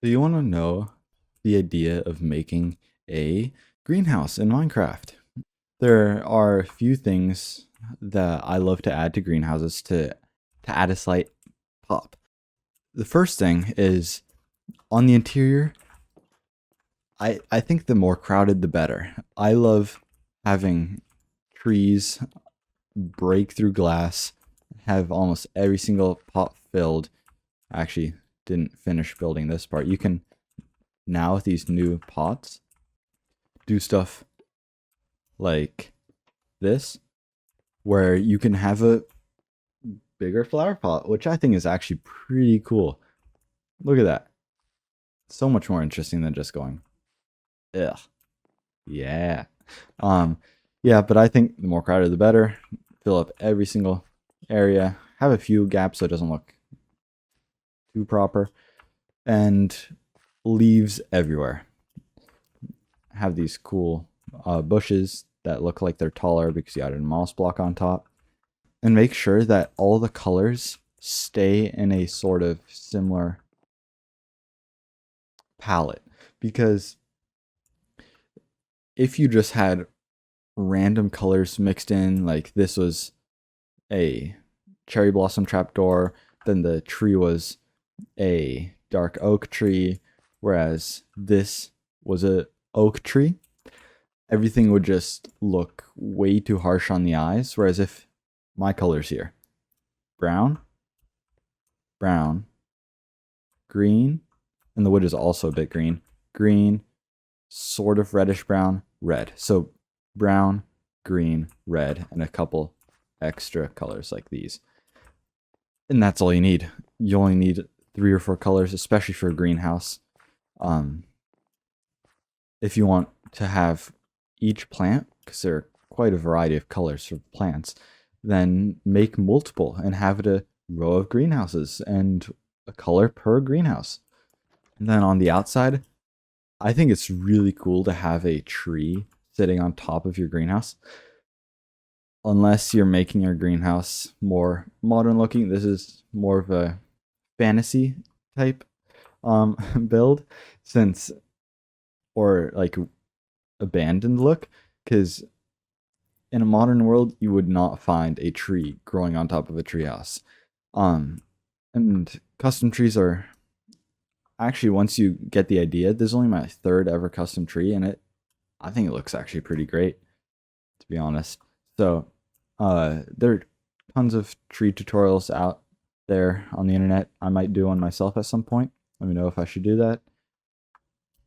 Do you want to know the idea of making a greenhouse in Minecraft? There are a few things that I love to add to greenhouses to add a slight pop. The first thing is on the interior. I think the more crowded, the better. I love having trees break through glass, have almost every single pot filled. I actually didn't finish building this part. You can now with these new pots do stuff like this, where you can have a bigger flower pot, which I think is actually pretty cool. Look at that. So much more interesting than just going, ugh, yeah. Um, yeah, but I think the more crowded, the better. Fill up every single area. Have a few gaps so it doesn't look too proper. And leaves everywhere. Have these cool bushes that look like they're taller because you added a moss block on top. And make sure that all the colors stay in a sort of similar palette. Because if you just had random colors mixed in, like this was a cherry blossom trapdoor, then the tree was a dark oak tree, whereas this was a oak tree, everything would just look way too harsh on the eyes. Whereas if my colors here, brown, brown, green, and the wood is also a bit green, green, sort of reddish brown, red. So brown, green, red, and a couple extra colors like these. And that's all you need. You only need 3 or 4 colors, especially for a greenhouse. If you want to have each plant, because there are quite a variety of colors for plants, then make multiple and have it a row of greenhouses and a color per greenhouse. And then on the outside, I think it's really cool to have a tree sitting on top of your greenhouse. Unless you're making your greenhouse more modern looking, this is more of a fantasy type build, since, or like abandoned look, because in a modern world you would not find a tree growing on top of a treehouse. And custom trees are actually, once you get the idea, this is only my third ever custom tree, and I think it looks actually pretty great, to be honest. So there are tons of tree tutorials out there on the internet. I might do one myself at some point. Let me know if I should do that.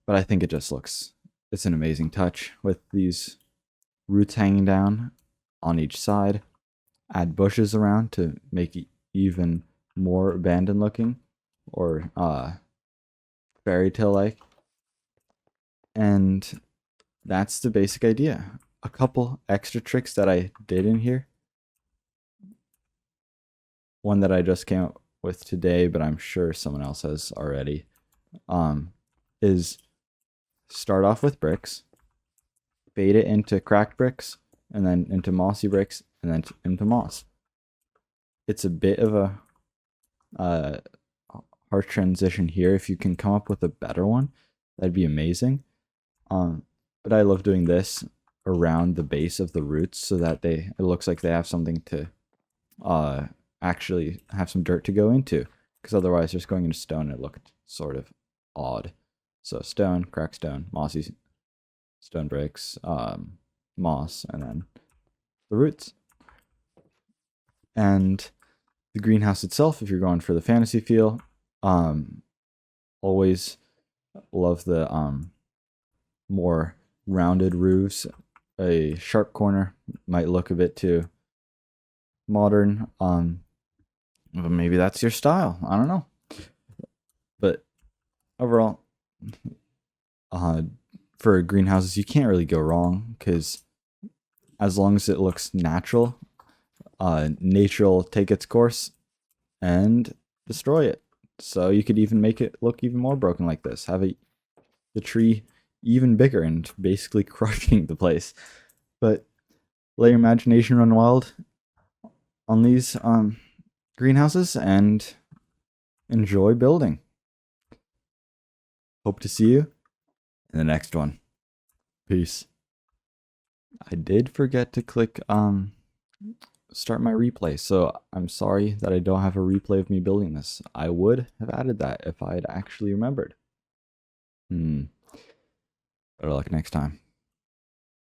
But I think it just looks, it's an amazing touch with these roots hanging down on each side. Add bushes around to make it even more abandoned looking, or fairy tale like. And that's the basic idea. A couple extra tricks that I did in here. One that I just came up with today, but I'm sure someone else has already, is start off with bricks, fade it into cracked bricks, and then into mossy bricks, and then into moss. It's a bit of a harsh transition here. If you can come up with a better one, that'd be amazing. But I love doing this around the base of the roots so that it looks like they have something to actually have some dirt to go into, because otherwise just going into stone, it looked sort of odd. So stone, cracked stone, mossy stone bricks, moss, and then the roots. And the greenhouse itself, if you're going for the fantasy feel, always love the more rounded roofs. A sharp corner might look a bit too modern. But maybe that's your style. I don't know. But overall, for greenhouses, you can't really go wrong, because as long as it looks natural, nature will take its course and destroy it. So you could even make it look even more broken like this. Have the tree even bigger and basically crushing the place. But let your imagination run wild on these greenhouses and enjoy building. Hope to see you in the next one. Peace. I did forget to click start my replay, so I'm sorry that I don't have a replay of me building this. I would have added that if I had actually remembered. Better luck next time.